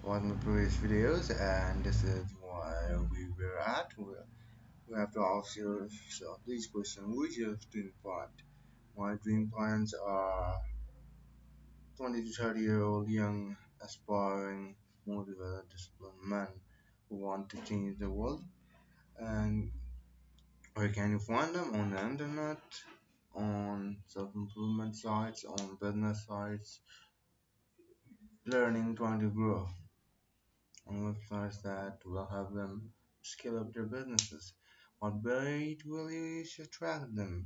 one of the previous videos, and this is where we were at. We have to ask yourself these questions. Which is your dream client? My dream clients are 20 to 30-year-old young, aspiring, motivated, disciplined men who want to change the world. And where can you find them? On the internet, on self-improvement sites, on business sites, learning, trying to grow. On websites that will help them scale up their businesses. What varied will you attract them?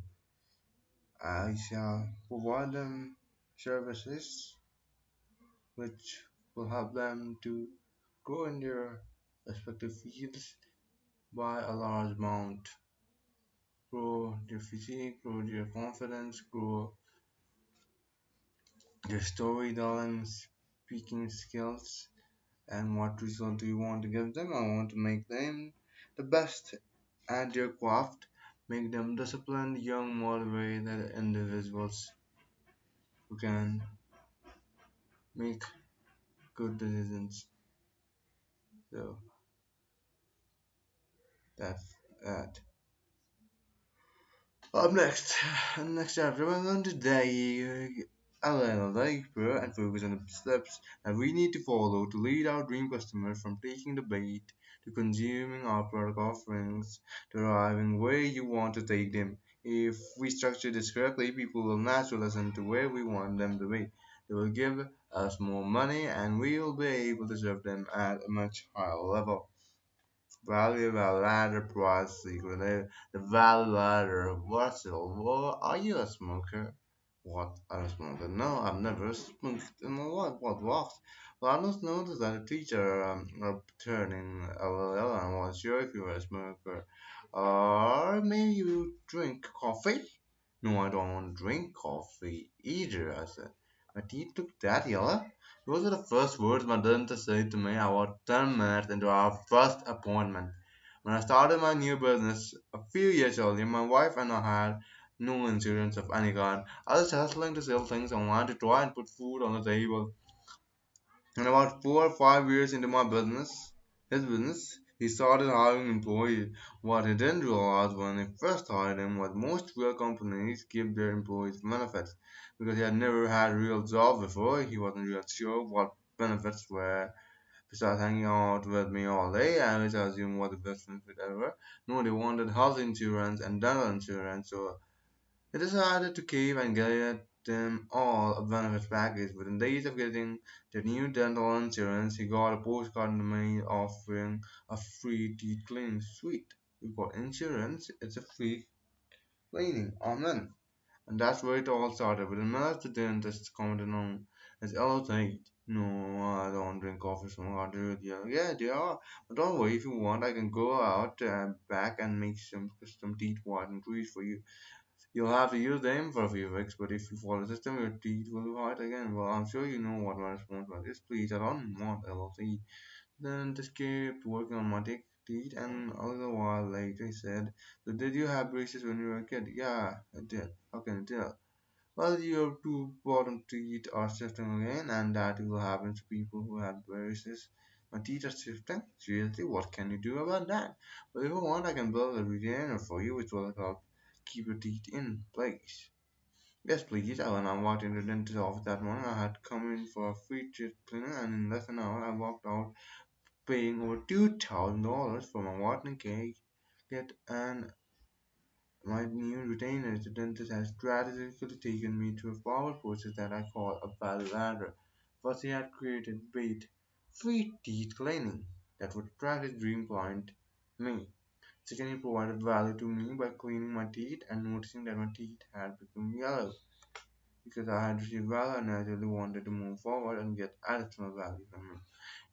I shall provide them services which will help them to grow in their respective fields by a large amount, grow their physique, grow their confidence, grow their storytelling, speaking skills, and what result do you want to give them? I want to make them the best at their craft, make them disciplined, young, motivated individuals who can make good decisions. So that's that. Up next, next chapter, we're going to dive a little deeper and focus on the steps that we need to follow to lead our dream customers from taking the bait to consuming our product offerings to arriving where you want to take them. If we structure this correctly, people will naturally listen to where we want them to be. They will give us more money and we will be able to serve them at a much higher level. Value ladder price secret. The value ladder. What's it? What, are you a smoker? What? I'm a smoker. No, I've never smoked in my life. What was? Well, I just noticed that a teacher turning LLL and was sure if you were a smoker. Or maybe you drink coffee? No, I don't want to drink coffee either, I said. My teeth look that yellow. Those were the first words my dentist said to me about 10 minutes into our first appointment. When I started my new business a few years earlier, my wife and I had no insurance of any kind. I was hustling to sell things online to try and put food on the table. And about 4 or 5 years into his business, he started hiring employees. What he didn't realize when he first hired them was most real companies give their employees benefits. Because he had never had a real job before, he wasn't real sure what benefits were. Besides hanging out with me all day, I always assumed what the best benefit ever. No, they wanted health insurance and dental insurance, so he decided to keep and get them all a benefits package. Within days of getting the new dental insurance, he got a postcard in the mail offering a free teeth cleaning suite. You got insurance, it's a free cleaning. Amen. And that's where it all started. Within minutes, the dentist commented on his yellow teeth. No, I don't drink coffee, so I do it. Yeah, yeah, they are. But don't worry, if you want, I can go out back and make some custom teeth whitening trees for you. You'll have to use them for a few weeks, but if you follow the system, your teeth will be white again. Well, I'm sure you know what my response was. Yes, please, I don't want LLC. Then just kept working on my teeth, and a little while later he said, so did you have braces when you were a kid? Yeah, I did. How can I tell? Well, your two bottom teeth are shifting again, and that will happen to people who have braces. My teeth are shifting? Seriously, what can you do about that? Well, if you want, I can build a retainer for you, which will help keep your teeth in place. Yes, please. When I walked into the dentist's office that morning, I had come in for a free teeth cleaning, and in less than an hour, I walked out paying over $2,000 for my whitening cake. Yet, and my new retainer, the dentist has strategically taken me through a power process that I call a value ladder. First, he had created bait, free teeth cleaning, that would attract his dream client, me. Second, he provided value to me by cleaning my teeth and noticing that my teeth had become yellow. Because I had received value, I naturally wanted to move forward and get additional value from him.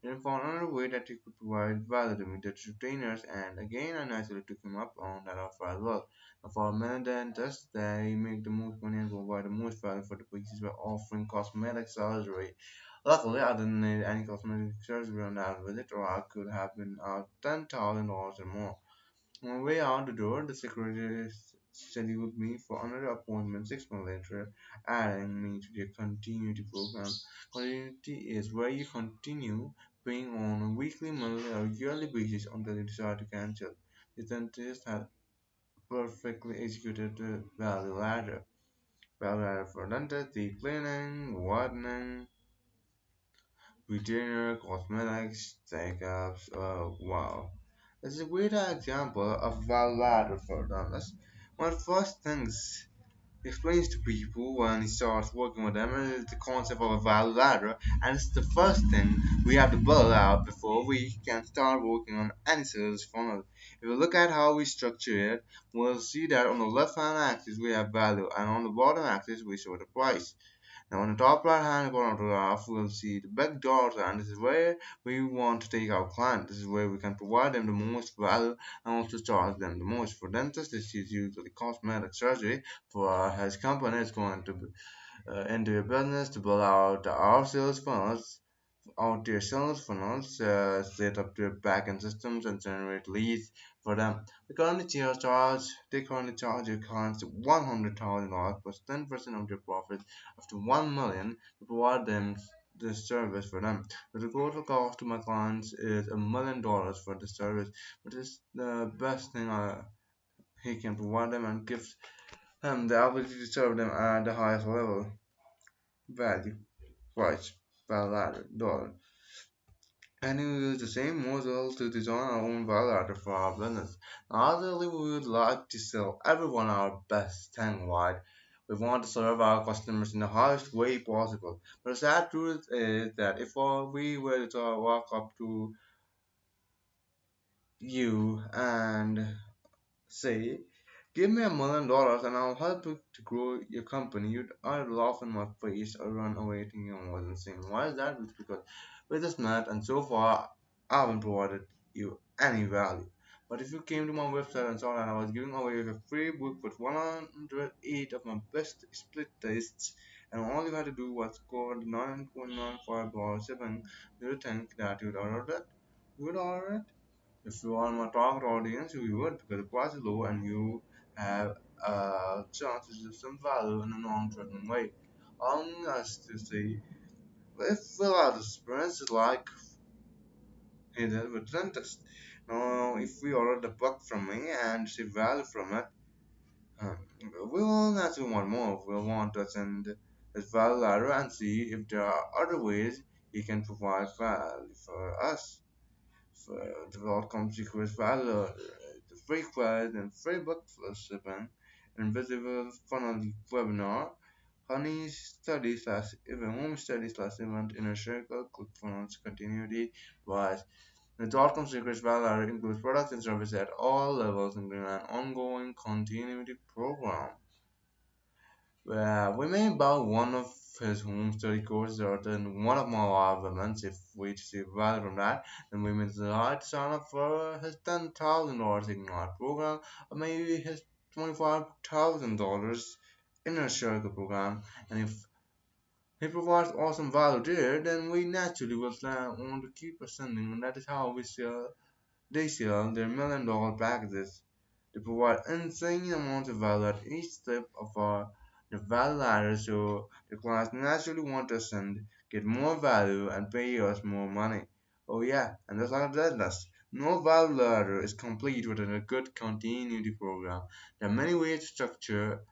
Then found another way that he could provide value to me, the retainers, and again I naturally took him up on that offer as well. Now for many dentists, they make the most money and provide the most value for the patients by offering cosmetic surgery. Luckily, I didn't need any cosmetic surgery on that visit, or I could have been out $10,000 or more. On my way out the door, the secretary scheduled me for another appointment 6 months later, adding me to their continuity program. Continuity is where you continue paying on a weekly, monthly, or yearly basis until they decide to cancel. The dentist had perfectly executed the value ladder. Value ladder for dentist, deep cleaning, whitening, retainer, cosmetics, checkups. Oh, wow. This is a great example of value ladder for dentists. One of the first things explains to people when he starts working with them is the concept of a value ladder, and it's the first thing we have to build out before we can start working on any sales funnel. If we look at how we structure it, we'll see that on the left hand axis we have value, and on the bottom axis we show the price. Now on the top right hand corner of the graph, we'll see the big dots, and this is where we want to take our client. This is where we can provide them the most value and also charge them the most. For dentists, this is usually cosmetic surgery. For his company, it's going to be into a business to build out our sales funnels out their sales funnels, set up their backend systems, and generate leads for them. They currently charge their clients $100,000 plus 10% of their profits up to $1 million to provide them this service for them. But the total cost to my clients is $1 million for the service, but it's the best thing he can provide them and gives him the ability to serve them at the highest level value, price, per dollar. And we use the same model to design our own value ladder for our business. Ideally, we would like to sell everyone our best thing, right? We want to serve our customers in the highest way possible. But the sad truth is that if we were to walk up to you and say, give me $1 million and I'll help you to grow your company, you'd either laugh in my face or run away thinking I was insane. Why is that? It's because we're just mad and so far I haven't provided you any value. But if you came to my website and saw that I was giving away a free book with 108 of my best split tests, and all you had to do was score the 9.95 or 7, do you think that you'd order that? You would order it? If you are my target audience, you would because the price is low and you have chances of some value in a non-threatening way. As to say, if fill out the experience like he did with dentist. Now, if we order the book from me and see value from it, uh, we will naturally want more. We'll want to send his value ladder and see if there are other ways he can provide value for us. For the outcomes equals value, the free quiz and free book shipping, invisible funnel webinar, honey study slash even home study slash event inner circle, click funnels continuity, wise. The outcomes equals value includes products and services at all levels, including an ongoing continuity program. We may buy one of his home study courses or attend one of my live events if we receive value from that. Then we may decide to sign up for his $10,000 Ignite program or maybe his $25,000 Inner Circle program. And if he provides awesome value there, then we naturally will want to keep ascending, and that is how they sell their $1 million packages. They provide insane amounts of value at each step of the value ladder so the clients naturally want to ascend, get more value, and pay us more money. Oh yeah, and just like that, no value ladder is complete without a good continuity program. There are many ways to structure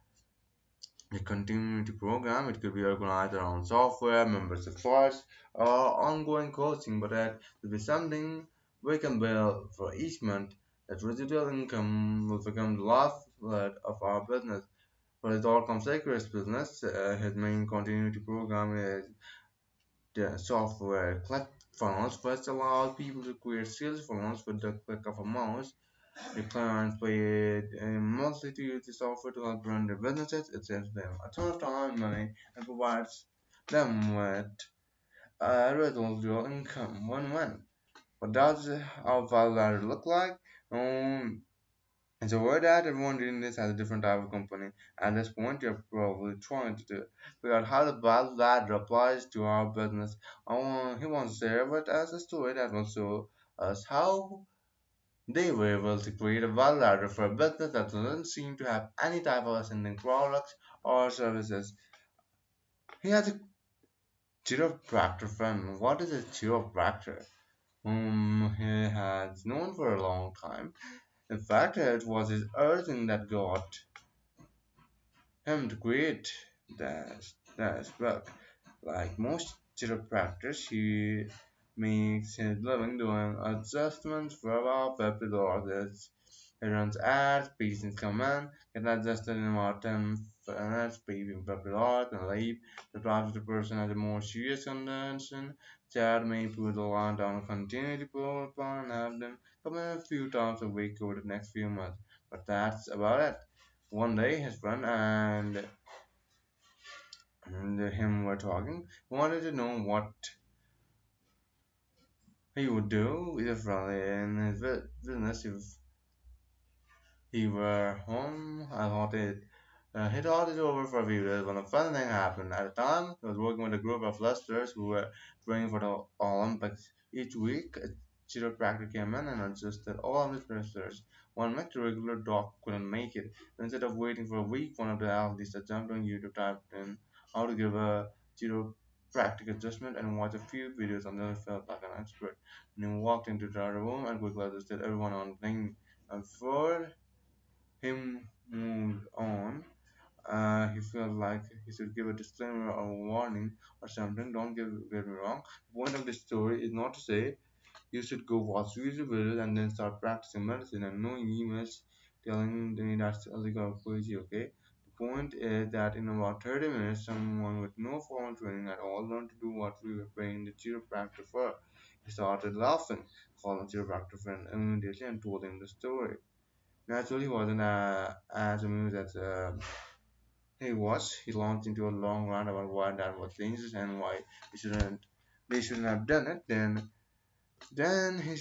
a continuity program. It could be organized around software, membership choice, or ongoing coaching, but that will be something we can build for each month. That residual income will become the lifeblood of our business. For his Outcome Secrets business, his main continuity program is the software click funnels, which allows people to create sales funnels with the click of a mouse. The clients pay monthly to use the software to help run their businesses. It saves them a ton of time, money, and provides them with a residual income win-win. What does our value ladder look like? It's a word that everyone reading this has a different type of company. At this point, you're probably trying to figure out how the value ladder applies to our business. He wants to share with us a story that will show us how they were able to create a value ladder for a business that doesn't seem to have any type of ascending products or services. He has a Chiropractor friend. What is a chiropractor? Whom he has known for a long time. In fact, it was his earthing that got him to create this book. Like most chiropractors, he makes his living doing adjustments for about $50. He runs ads, patients come in, get adjusted in about 10 minutes, paying $50 and leave. The private person has a more serious condition. Chad may put the line down and continue to pull upon and have them come in a few times a week over the next few months. But that's about it. One day, his friend and him were talking. He wanted to know what he would do if in his business if he were home. He thought it over for a few days when a fun thing happened. At the time, he was working with a group of wrestlers who were training for the Olympics. Each week, a chiropractor came in and adjusted all of his wrestlers. One week, the regular doc couldn't make it. Instead of waiting for a week, one of the athletes that jumped on YouTube typed in how to give a chiropractic adjustment and watched a few videos and then felt like an expert. And he walked into the other room and quickly adjusted everyone on the thing. And before him moved on, he felt like he should give a disclaimer or a warning or something. Don't get me wrong. The point of this story is not to say you should go watch YouTube videos and then start practicing medicine and no emails telling me that's illegal or crazy, okay? The point is that in about 30 minutes, someone with no formal training at all learned to do what we were paying the chiropractor for. He started laughing, called the chiropractor friend immediately and told him the story. Naturally, he wasn't as amused as he was. He launched into a long rant about why that was dangerous and why he shouldn't, they shouldn't have done it. Then he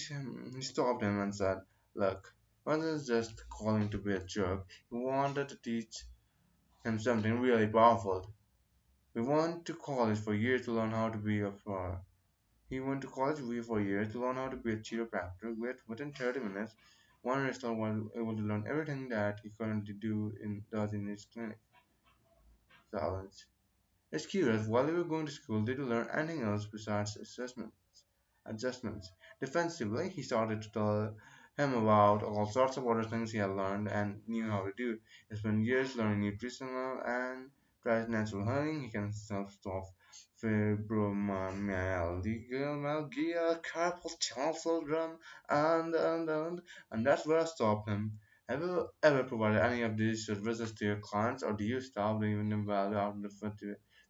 stopped him and said, "Look, wasn't just calling to be a jerk. He wanted to teach him something really powerful. We went to college for years to learn how to be a He went to college for years to learn how to be a chiropractor. Within 30 minutes, one wrestler was able to learn everything that he currently does in his clinic. Challenge. It's curious, while they were going to school, did he learn anything else besides adjustments? Defensively, he started to tell him about all sorts of other things he had learned and knew how to do. He spent years learning nutritional and tried natural healing. He can self-stop fibromyalgia, carpal tunnel syndrome, and that's where I stopped him. Have you ever provided any of these services to your clients, or do you stop leaving them value out of the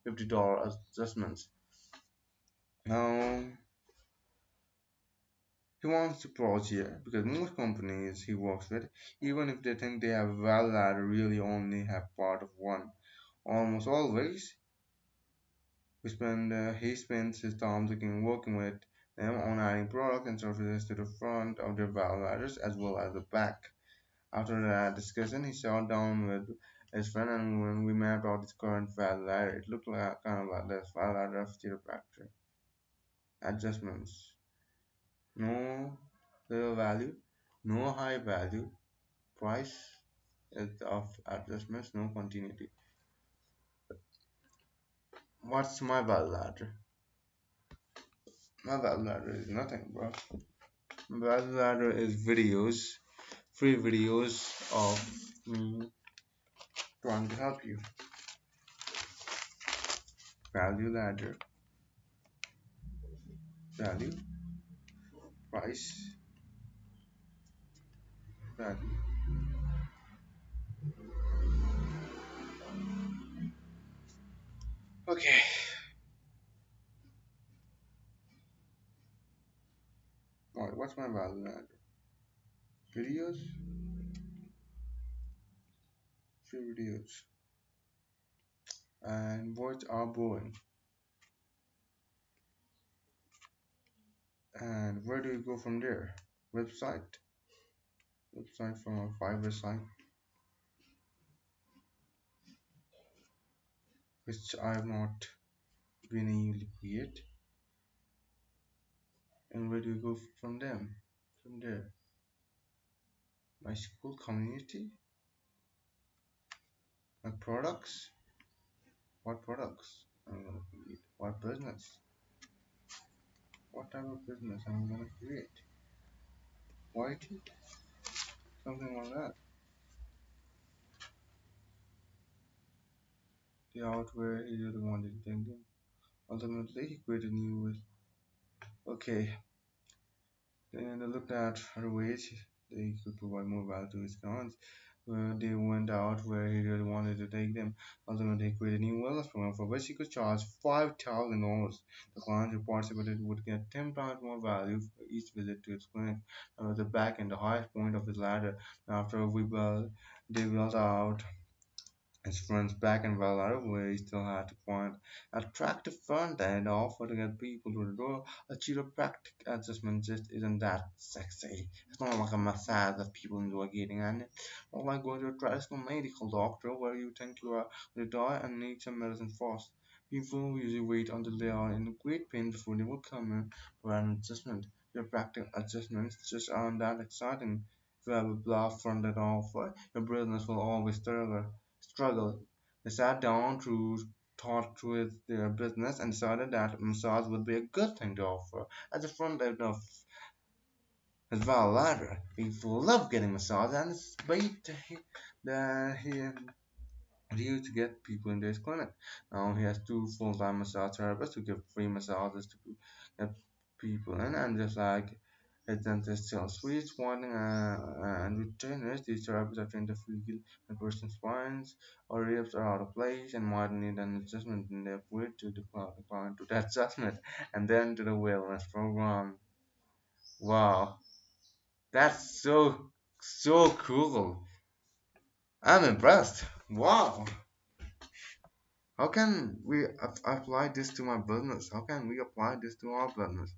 $50 adjustments? Now, he wants to pause here because most companies he works with, even if they think they have value ladder, really only have part of one. Almost always, he spends his time working with them on adding products and services to the front of their value ladders as well as the back. After that discussion, he sat down with his friend, and when we mapped out his current value ladder, it looked like kind of like this value ladder of chiropractic adjustments. No little value, no high value, price of adjustments, no continuity. What's my value ladder? My value ladder is nothing, bro. My value ladder is free videos of me trying to help you. Value ladder, value, price, value. Okay, alright, what's my value ladder? Videos, free videos, and words are boring. And where do you go from there? Website, website from a Fiverr site, which I have not been able to create. And where do you go from them? From there, my school community, my products. What products? I'm gonna create? What business? What type of business am I gonna create? White? Something like that. The out where he really wanted to thank him. Ultimately, he created new ways. Okay, then they looked at other ways they could provide more value to his clients. They went out where he really wanted to take them. Ultimately, he created a new wellness program for which he could charge $5,000. The clients who participated would get 10 times more value for each visit to his clinic. The back and the highest point of his ladder. After they built out his friends back in Valor, where he still had to find attractive front end offer to get people to the door. A chiropractic adjustment just isn't that sexy. It's not like a massage that people enjoy getting, and it's not like going to a traditional medical doctor where you think you are going to die and need some medicine fast. People usually wait until they are in great pain before they will come in for an adjustment. Chiropractic adjustments just aren't that exciting. If you have a bluff front end offer, your business will always struggle. They sat down to thought through their business and decided that massage would be a good thing to offer. At the front end of his Val ladder, people love getting massage and it's great that he used to get people into his clinic. Now he has two full-time massage therapists who give free massages to get people in, and just like his dentist sells sweets, whitening, and retainers, these therapists are trained to feel when a person's spines or ribs are out of place and might need an adjustment, and they're free to the client to that adjustment, and then to the wellness program. Wow, that's so cool. I'm impressed. Wow. How can we apply this to my business? How can we apply this to our business?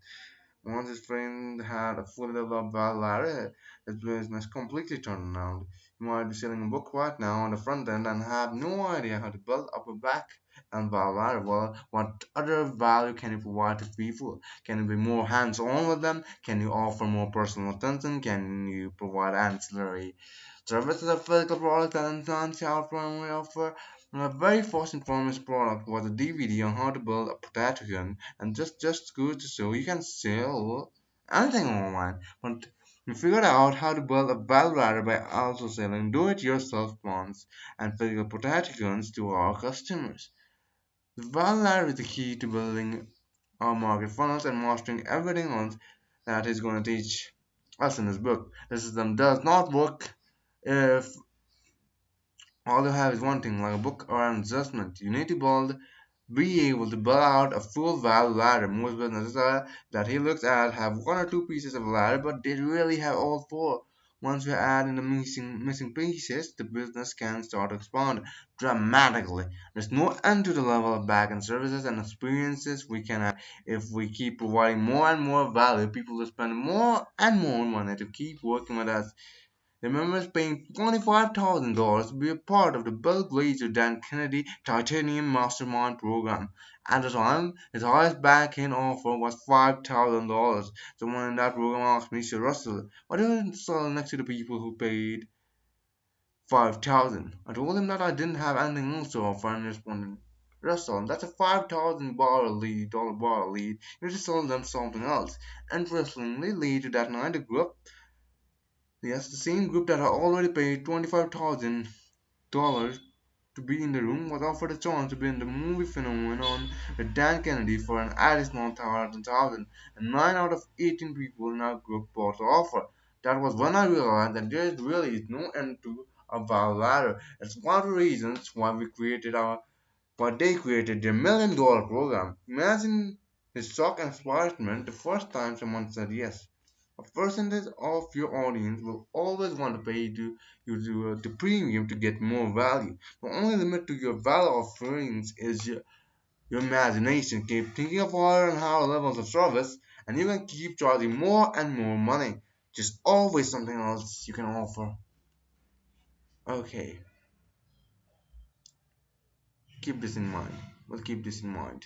Once his friend had a fully developed Valare, his business completely turned around. He might be selling a book right now on the front end and have no idea how to build up a back and Valare. Well, what other value can you provide to people? Can you be more hands-on with them? Can you offer more personal attention? Can you provide ancillary services of physical product and enhance our primary offer? My very first and foremost product was a DVD on how to build a potato gun, and just good to show you can sell anything online. But we figured out how to build a bell ladder by also selling do-it-yourself plants and physical potato guns to our customers. The bell ladder is the key to building our market funnels and mastering everything else that he's going to teach us in this book. The system does not work if all you have is one thing, like a book or an adjustment. You need to be able to build out a full value ladder. Most businesses that he looks at have one or two pieces of a ladder, but they really have all four. Once we add in the missing pieces, the business can start to expand dramatically. There's no end to the level of back-end services and experiences we can add. If we keep providing more and more value, people will spend more and more money to keep working with us. Remembers paying $25,000 to be a part of the Bill Glazer Dan Kennedy Titanium Mastermind program. At the time, his highest back-end offer was $5,000. Someone in that program asked me, "Sir Russell, why didn't you sell next to the people who paid 5,000?" I told him that I didn't have anything else to offer, and he responded, "Russell, that's a $5,000 bar lead. You need to sell them something else." Interestingly, later that night, the group Yes, the same group that had already paid $25,000 to be in the room was offered a chance to be in the movie phenomenon with Dan Kennedy for an additional $1,000, and 9 out of 18 people in our group bought the offer. That was when I realized that there really is no end to a value ladder. It's one of the reasons why they created their $1 million program. Imagine his shock and excitement the first time someone said yes. A percentage of your audience will always want to pay the premium to get more value. The only limit to your value offerings is your imagination. Keep thinking of higher and higher levels of service, and you can keep charging more and more money. Just always something else you can offer. Okay, keep this in mind. We'll keep this in mind.